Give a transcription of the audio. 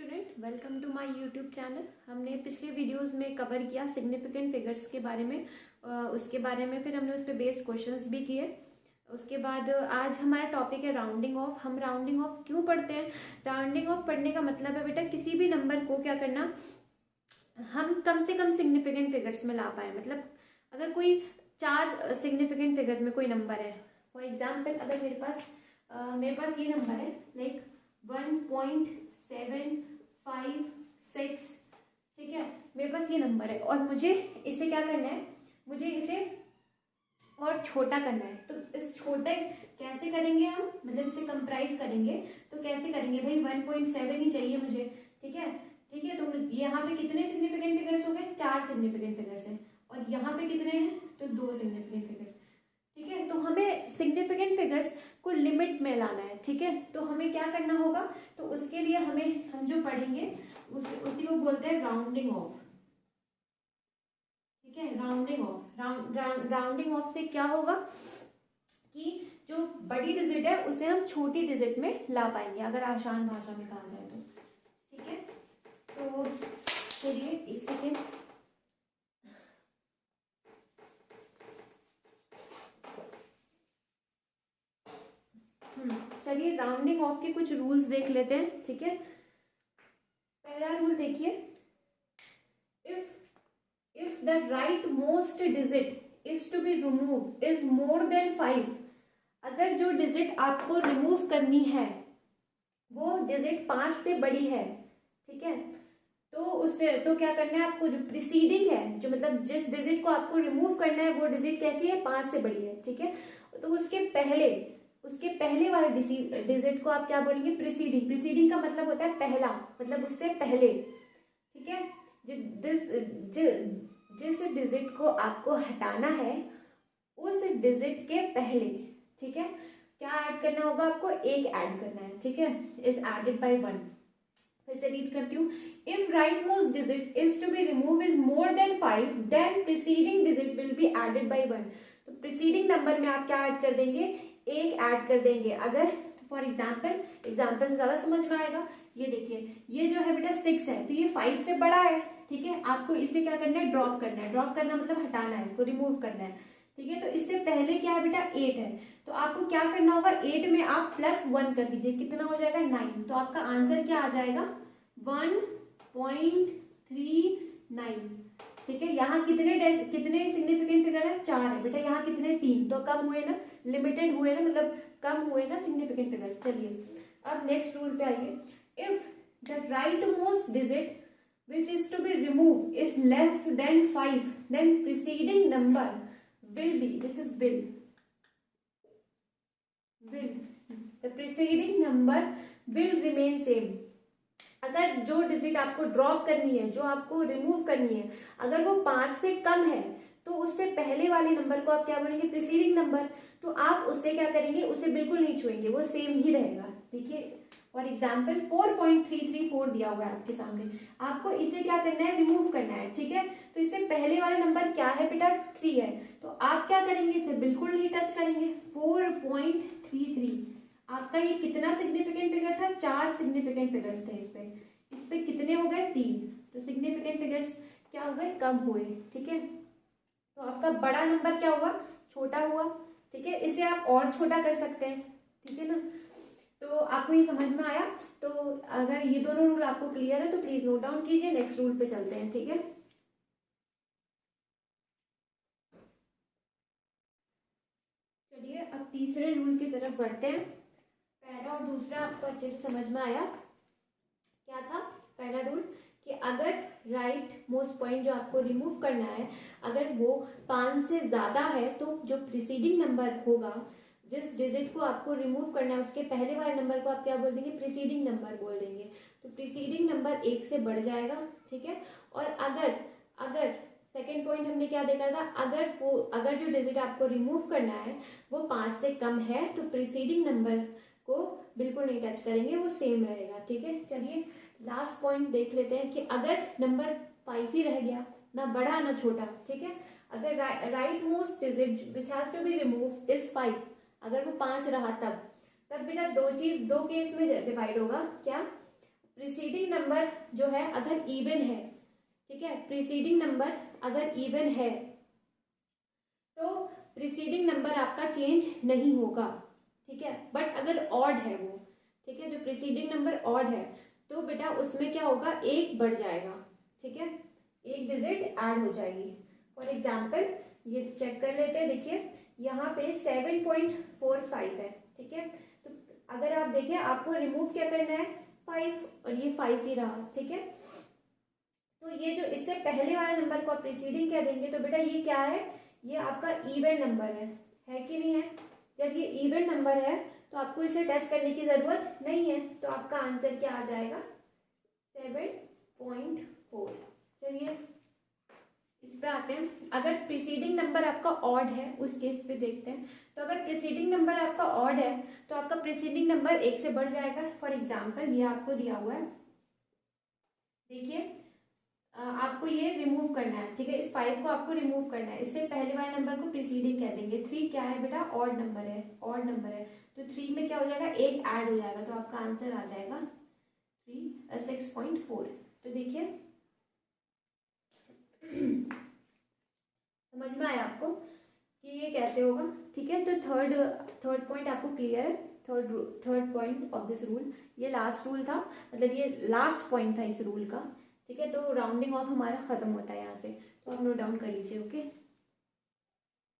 Student, welcome to my YouTube channel. हमने पिछले videos में कवर किया सिग्निफिकेंट फिगर्स के बारे में, उसके बारे में फिर हमने उस पर बेस्ड क्वेश्चंस भी किए। उसके बाद आज हमारा टॉपिक है राउंडिंग ऑफ। हम राउंडिंग ऑफ क्यों पढ़ते हैं? राउंडिंग ऑफ पढ़ने का मतलब है बेटा किसी भी नंबर को क्या करना, हम कम से कम सिग्निफिकेंट फिगर्स में ला पाए। मतलब अगर कोई 4 सिग्निफिकेंट फिगर में कोई नंबर है, फॉर एग्जाम्पल अगर मेरे पास ये नंबर है लाइक 1.756, ठीक है, मेरे पास ये नंबर है और मुझे इसे क्या करना है, मुझे इसे और छोटा करना है। तो इस छोटे कैसे करेंगे हम, मतलब इसे कंप्राइज करेंगे तो कैसे करेंगे भाई, 1.7 ही चाहिए मुझे, ठीक है। तो यहाँ पे कितने सिग्निफिकेंट फिगर्स हो गए? 4 सिग्निफिकेंट फिगर्स हैं और यहाँ पे कितने हैं? तो 2 सिग्निफिकेंट फिगर्स, ठीक है। तो हमें सिग्निफिकेंट फिगर्स को लिमिट में लाना है, ठीक है। तो हमें क्या करना होगा, तो उसके लिए हम जो पढ़ेंगे उसी को बोलते हैं राउंडिंग ऑफ, ठीक है। राउंडिंग ऑफ, राउंडिंग ऑफ से क्या होगा कि जो बड़ी डिजिट है उसे हम छोटी डिजिट में ला पाएंगे, अगर आसान भाषा में कहा जाए तो, ठीक है। तो चलिए एक सेकेंड, चलिए राउंडिंग ऑफ के कुछ रूल्स देख लेते हैं, ठीक है। पहला रूल देखिए, if the right most digit is to be remove is more than 5, अगर जो डिजिट आपको रिमूव करनी है वो डिजिट 5 से बड़ी है, ठीक है, तो उससे तो क्या करना है आपको, जो प्रीसीडिंग है, जो मतलब जिस डिजिट को आपको रिमूव करना है वो डिजिट कैसी है? 5 से बड़ी है, ठीक है। तो उसके पहले वाले डिजिट को आप क्या बोलेंगे? प्रीसीडिंग। प्रीसीडिंग का मतलब होता है पहला, मतलब उससे पहले, ठीक है। जिस डिजिट को आपको हटाना है उस डिजिट के पहले, ठीक है, क्या ऐड करना होगा आपको? 1 ऐड करना है, ठीक है। Is added by 1। फिर से रीड करती हूँ, if right most digit is to be remove is more than 5 then preceding digit will be added by 1। तो प्रीसीडिंग नंबर में आप क्या ऐड कर देंगे? 1 ऐड कर देंगे। अगर फॉर एग्जाम्पल से ज्यादा समझ में आएगा, ये देखिए, ये जो है बेटा 6 है तो ये 5 से बड़ा है, ठीक है। आपको इसे क्या करना है? ड्रॉप करना है। ड्रॉप करना मतलब हटाना है, इसको रिमूव करना है, ठीक है। तो इससे पहले क्या है बेटा? 8 है, तो आपको क्या करना होगा? 8 में आप +1 कर दीजिए, कितना हो जाएगा? 9। तो आपका आंसर क्या आ जाएगा? 1.39, ठीक है। यहाँ कितने सिग्निफिकेंट फिगर है? 4 है बेटा। यहाँ कितने? 3। तो कम हुए ना, लिमिटेड हुए ना, मतलब कम हुए ना सिग्निफिकेंट फिगर्स। चलिए अब नेक्स्ट रूल पे आइए, if the right most digit which is to be removed is less than 5 then preceding number will be, this is will the preceding number will remain same। अगर जो digit आपको drop करनी है, जो आपको remove करनी है, अगर वो 5 से कम है तो उससे पहले वाले नंबर को आप क्या बोलेंगे? Preceding number. तो आप उससे क्या करेंगे? उसे बिल्कुल नहीं छुएंगे, वो सेम ही रहेगा। देखिए फॉर एग्जाम्पल 4.334 दिया हुआ है आपके सामने, आपको इसे क्या करना है? रिमूव करना है, ठीक है। तो इससे पहले वाला नंबर क्या है बेटा? 3 है, तो आप क्या करेंगे? इसे बिल्कुल नहीं टच करेंगे। 4.33, आपका ये कितना सिग्निफिकेंट फिगर था? 4 सिग्निफिकेंट फिगर्स थे। इस पे कितने हो गए? 3। तो सिग्निफिकेंट फिगर्स क्या हो गए? कम हुए, ठीक है। तो आपका बड़ा नंबर क्या हुआ? छोटा हुआ, ठीक है। इसे आप और छोटा कर सकते हैं, ठीक है ना। तो आपको ये समझ में आया? तो अगर ये दोनों रूल आपको क्लियर है तो प्लीज नोट डाउन कीजिए। नेक्स्ट रूल पे चलते हैं, ठीक है। चलिए अब तीसरे रूल की तरफ बढ़ते हैं। पहला और दूसरा आपको अच्छे से समझ में आया? क्या था पहला रूल? कि अगर राइट मोस्ट पॉइंट जो आपको रिमूव करना है, अगर वो 5 से ज्यादा है तो जो प्रीसीडिंग नंबर होगा, जिस डिजिट को आपको रिमूव करना है उसके पहले वाले नंबर को आप क्या बोल देंगे? प्रीसीडिंग नंबर बोल देंगे। तो प्रीसीडिंग नंबर 1 से बढ़ जाएगा, ठीक है। और अगर सेकेंड पॉइंट हमने क्या देखा था, अगर जो डिजिट आपको रिमूव करना है वो 5 से कम है तो प्रीसीडिंग नंबर को बिल्कुल नहीं टच करेंगे, वो सेम रहेगा, ठीक है। चलिए लास्ट पॉइंट देख लेते हैं कि अगर नंबर 5 ही रह गया, ना बड़ा ना छोटा, ठीक है। अगर right most digit which has to be removed is 5, अगर वो 5 रहा तब बेटा दो केस में डिवाइड होगा। क्या? प्रीसीडिंग नंबर जो है अगर इवन है, ठीक है, प्रीसीडिंग नंबर अगर इवन है तो प्रीसीडिंग नंबर आपका चेंज नहीं होगा, ठीक है। बट अगर ऑड है वो, ठीक है, जो प्रीसीडिंग नंबर ऑड है तो बेटा उसमें क्या होगा, एक बढ़ जाएगा, ठीक है, एक डिजिट ऐड हो जाएगी। फॉर एग्जाम्पल ये चेक कर लेते हैं, देखिए यहाँ पे 7.45 है, ठीक है। तो अगर आप देखें आपको रिमूव क्या करना है, 5, और ये 5 ही रहा, ठीक है। तो ये जो इससे पहले वाले नंबर को आप प्रीसीडिंग क्या देंगे, तो बेटा ये क्या है, ये आपका इवन नंबर है कि नहीं है। जब ये इवन नंबर है तो आपको इसे टच करने की जरूरत नहीं है, तो आपका आंसर क्या आ जाएगा, 7.4। चलिए इस पे आते हैं। अगर प्रीसीडिंग नंबर आपका ऑड है उस केस पे देखते हैं। तो अगर प्रीसीडिंग नंबर आपका ऑड है तो आपका प्रीसीडिंग नंबर एक से बढ़ जाएगा। फॉर एग्जाम्पल ये आपको दिया हुआ है, देखिए आपको ये रिमूव करना है, ठीक है, इस 5 को आपको रिमूव करना है। इससे पहले वाले नंबर को प्रीसीडिंग कह देंगे। 3 क्या है बेटा, ऑड नंबर है, ऑड नंबर है, तो 3 में क्या हो जाएगा, एक ऐड हो जाएगा, तो आपका आंसर आ जाएगा 6.4। तो देखिए समझ में आया आपको कि ये कैसे होगा, ठीक है। तो थर्ड पॉइंट आपको क्लियर है। Third point of this rule, ये लास्ट रूल था, मतलब ये लास्ट पॉइंट था इस रूल का, ठीक है। तो राउंडिंग ऑफ हमारा खत्म होता है यहाँ से, तो आप नोट डाउन कर लीजिए, ओके।